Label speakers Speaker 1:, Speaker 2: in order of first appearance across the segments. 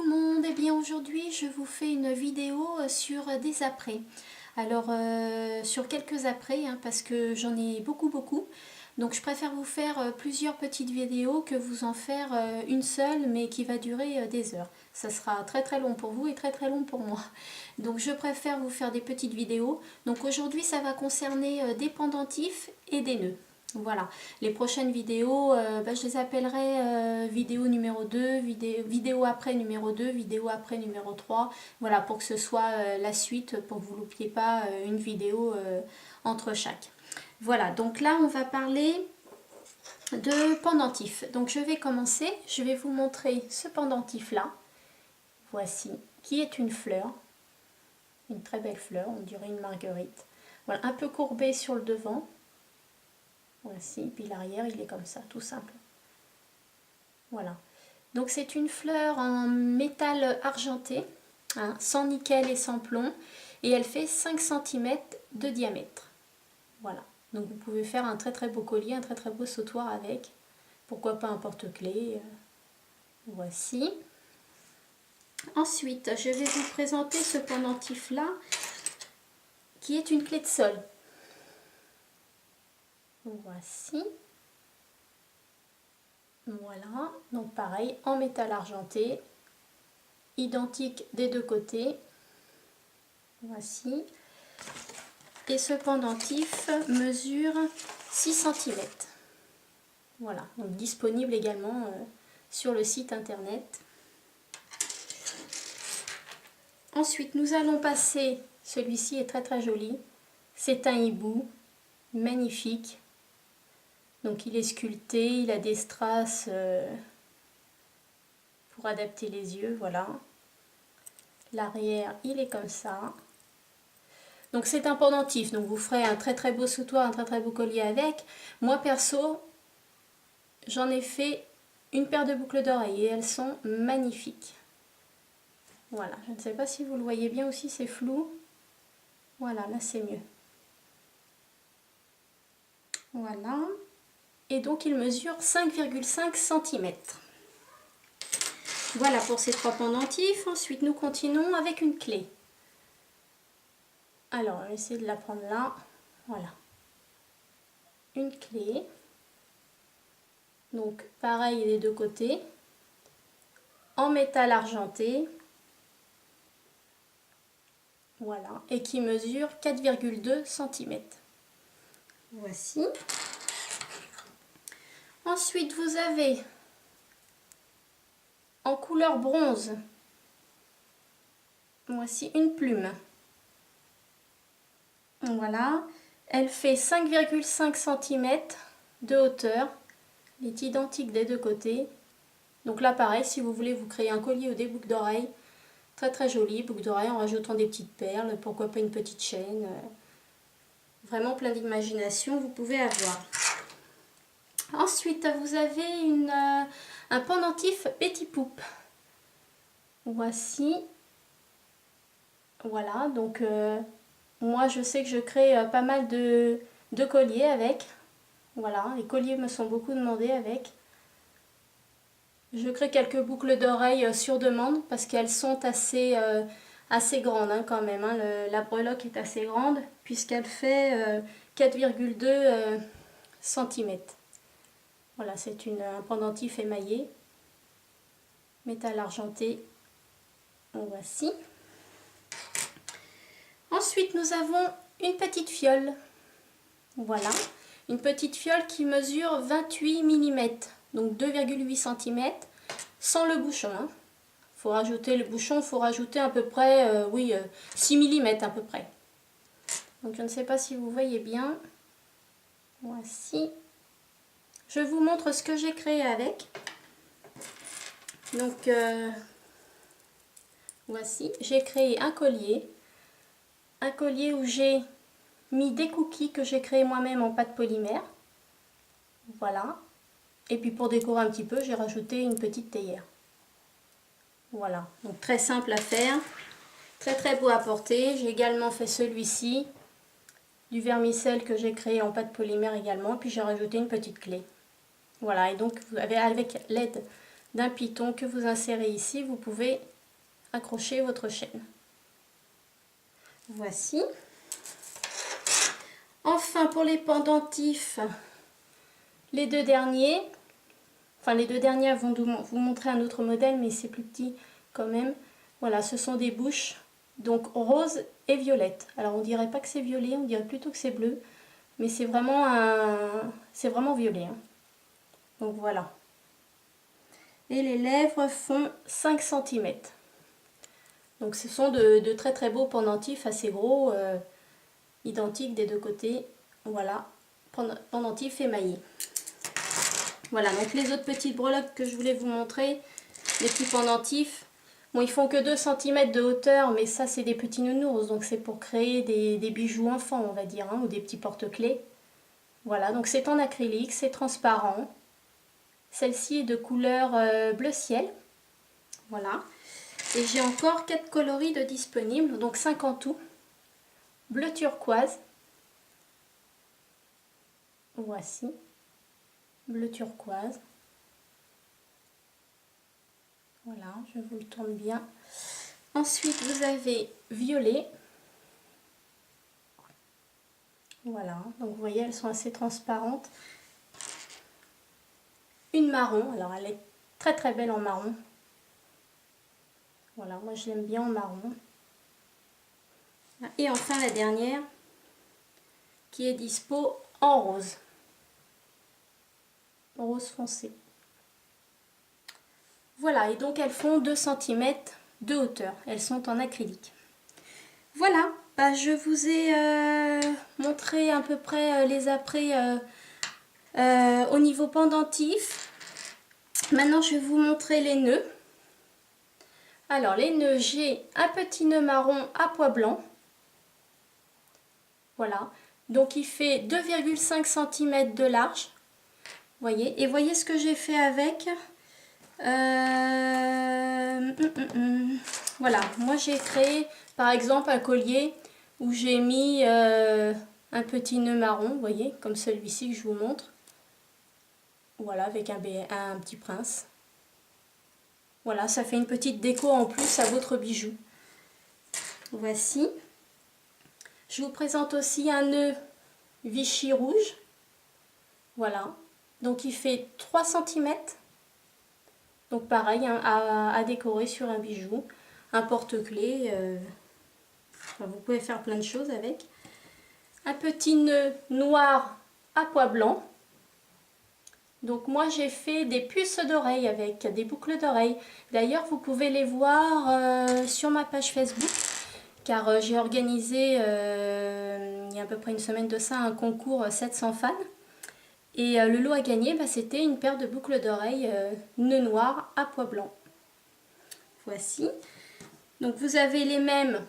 Speaker 1: le monde, et bien aujourd'hui je vous fais une vidéo sur des apprêts. Alors sur quelques apprêts parce que j'en ai beaucoup. Donc je préfère vous faire plusieurs petites vidéos que vous en faire une seule mais qui va durer des heures. Ça sera très long pour vous et très long pour moi. Donc je préfère vous faire des petites vidéos. Donc aujourd'hui ça va concerner des pendentifs et des nœuds. Voilà, les prochaines vidéos, je les appellerai vidéo numéro 2, vidéo après numéro 2, vidéo après numéro 3. Voilà, pour que ce soit la suite, pour que vous ne loupiez pas une vidéo entre chaque. Voilà, donc là on va parler de pendentifs. Donc je vais commencer, je vais vous montrer ce pendentif là. Voici, qui est une fleur. Une très belle fleur, on dirait une marguerite. Voilà, un peu courbé sur le devant. Voici, puis l'arrière il est comme ça, tout simple. Voilà. Donc c'est une fleur en métal argenté, sans nickel et sans plomb, et elle fait 5 cm de diamètre. Voilà. Donc vous pouvez faire un très beau collier, un très beau sautoir avec. Pourquoi pas un porte-clés. Voici. Ensuite, je vais vous présenter ce pendentif là, qui est une clé de sol. Voici. Voilà, donc pareil, en métal argenté, identique des deux côtés. Voici. Et ce pendentif mesure 6 cm. Voilà, donc disponible également sur le site internet. Ensuite, nous allons passer, celui-ci est très joli, c'est un hibou, magnifique. Donc il est sculpté, il a des strass pour adapter les yeux, voilà. L'arrière, il est comme ça. Donc c'est un pendentif, donc vous ferez un très beau sautoir, un très beau collier avec. Moi perso, j'en ai fait une paire de boucles d'oreilles et elles sont magnifiques. Voilà, je ne sais pas si vous le voyez bien aussi, c'est flou. Voilà, là c'est mieux. Voilà. Et donc il mesure 5,5 cm. Voilà pour ces trois pendentifs. Ensuite nous continuons avec une clé. Alors on va essayer de la prendre là. Voilà. Une clé. Donc pareil des deux côtés. En métal argenté. Voilà. Et qui mesure 4,2 cm. Voici. Ensuite vous avez en couleur bronze. Voici une plume. Voilà, elle fait 5,5 cm de hauteur, elle est identique des deux côtés. Donc là pareil, si vous voulez vous créer un collier ou des boucles d'oreilles, très joli, boucles d'oreilles en rajoutant des petites perles, pourquoi pas une petite chaîne, vraiment plein d'imagination vous pouvez avoir. Ensuite vous avez un pendentif Betty Boop. Voici, voilà, donc moi je sais que je crée pas mal de colliers avec. Voilà, les colliers me sont beaucoup demandés avec. Je crée quelques boucles d'oreilles sur demande parce qu'elles sont assez grandes quand même. La breloque est assez grande puisqu'elle fait 4,2 cm. Voilà, c'est un pendentif émaillé, métal argenté. Voici. Ensuite, nous avons une petite fiole. Voilà, une petite fiole qui mesure 28 mm, donc 2,8 cm, sans le bouchon. Faut rajouter le bouchon, faut rajouter à peu près, 6 mm à peu près. Donc je ne sais pas si vous voyez bien. Voici. Je vous montre ce que j'ai créé avec. Donc voici, j'ai créé un collier où j'ai mis des cookies que j'ai créé moi-même en pâte polymère. Voilà. Et puis pour décorer un petit peu, j'ai rajouté une petite théière. Voilà, donc très simple à faire, très beau à porter. J'ai également fait celui-ci, du vermicelle que j'ai créé en pâte polymère également, puis j'ai rajouté une petite clé. Voilà, et donc vous avez, avec l'aide d'un piton que vous insérez ici, vous pouvez accrocher votre chaîne. Voici. Enfin, pour les pendentifs, les deux derniers, enfin les deux dernières vont vous montrer un autre modèle, mais c'est plus petit quand même. Voilà, ce sont des bouches, donc rose et violette. Alors on dirait pas que c'est violet, on dirait plutôt que c'est bleu, mais c'est vraiment violet, hein. Donc voilà. Et les lèvres font 5 cm. Donc ce sont de très très beaux pendentifs, assez gros, identiques des deux côtés. Voilà, pendentifs émaillés. Voilà, donc les autres petites breloques que je voulais vous montrer, les petits pendentifs, bon, ils font que 2 cm de hauteur, mais ça c'est des petits nounours, donc c'est pour créer des bijoux enfants, on va dire, hein, ou des petits porte-clés. Voilà, donc c'est en acrylique, c'est transparent. Celle-ci est de couleur bleu ciel. Voilà. Et j'ai encore 4 coloris de disponibles, donc 5 en tout. Bleu turquoise. Voici. Bleu turquoise. Voilà, je vous le tourne bien. Ensuite, vous avez violet. Voilà, donc vous voyez, elles sont assez transparentes. Une marron, alors elle est très très belle en marron. Voilà, moi je l'aime bien en marron. Et enfin la dernière, qui est dispo en rose. Rose foncé. Voilà, et donc elles font 2 cm de hauteur. Elles sont en acrylique. Voilà, bah, je vous ai montré à peu près les après au niveau pendentif. Maintenant, je vais vous montrer les nœuds. Alors, les nœuds, j'ai un petit nœud marron à pois blanc. Voilà, donc il fait 2,5 cm de large. Voyez, et voyez ce que j'ai fait avec. Voilà, moi j'ai créé par exemple un collier où j'ai mis un petit nœud marron, vous voyez, comme celui-ci que je vous montre. Voilà, avec un petit prince. Voilà, ça fait une petite déco en plus à votre bijou. Voici. Je vous présente aussi un nœud Vichy rouge. Voilà, donc il fait 3 cm. Donc pareil, hein, à décorer sur un bijou, un porte-clés. Enfin, vous pouvez faire plein de choses avec. Un petit nœud noir à pois blanc. Donc moi j'ai fait des puces d'oreilles avec des boucles d'oreilles. D'ailleurs vous pouvez les voir sur ma page Facebook. Car j'ai organisé il y a à peu près une semaine de ça un concours 700 fans. Et le lot à gagner, bah, c'était une paire de boucles d'oreilles nœud noir à pois blanc. Voici. Donc vous avez les mêmes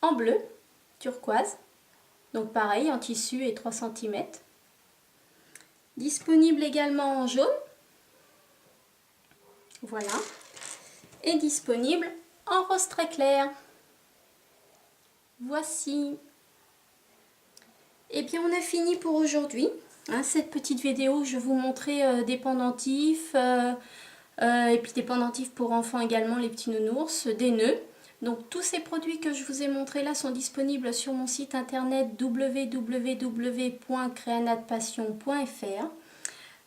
Speaker 1: en bleu, turquoise. Donc pareil, en tissu et 3 cm. Disponible également en jaune. Voilà. Et disponible en rose très clair. Voici. Et bien on a fini pour aujourd'hui. Hein, cette petite vidéo, je vais vous montrer des pendentifs et puis des pendentifs pour enfants également, les petits nounours, des nœuds. Donc tous ces produits que je vous ai montrés là sont disponibles sur mon site internet www.creanatpassion.fr.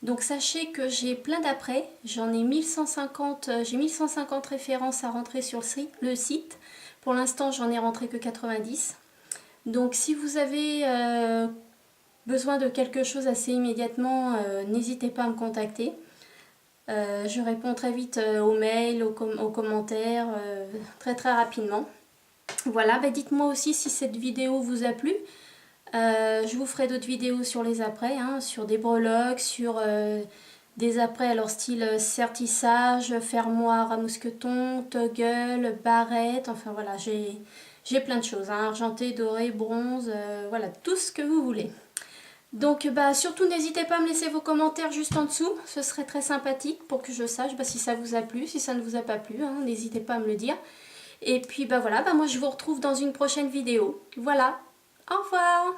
Speaker 1: Donc sachez que j'ai plein d'après, j'en ai 1150, j'ai 1150 références à rentrer sur le site. Pour l'instant j'en ai rentré que 90. Donc si vous avez besoin de quelque chose assez immédiatement, n'hésitez pas à me contacter. Je réponds très vite aux mails, aux commentaires, très rapidement. Voilà, bah dites-moi aussi si cette vidéo vous a plu. Je vous ferai d'autres vidéos sur les apprêts, hein, sur des breloques, sur des apprêts alors style sertissage, fermoir à mousqueton, toggle, barrette, enfin voilà, j'ai plein de choses, hein, argenté, doré, bronze, voilà, tout ce que vous voulez. Donc bah, surtout n'hésitez pas à me laisser vos commentaires juste en dessous, ce serait très sympathique pour que je sache bah, si ça vous a plu, si ça ne vous a pas plu, hein, n'hésitez pas à me le dire. Et puis bah voilà, bah, moi je vous retrouve dans une prochaine vidéo. Voilà, au revoir!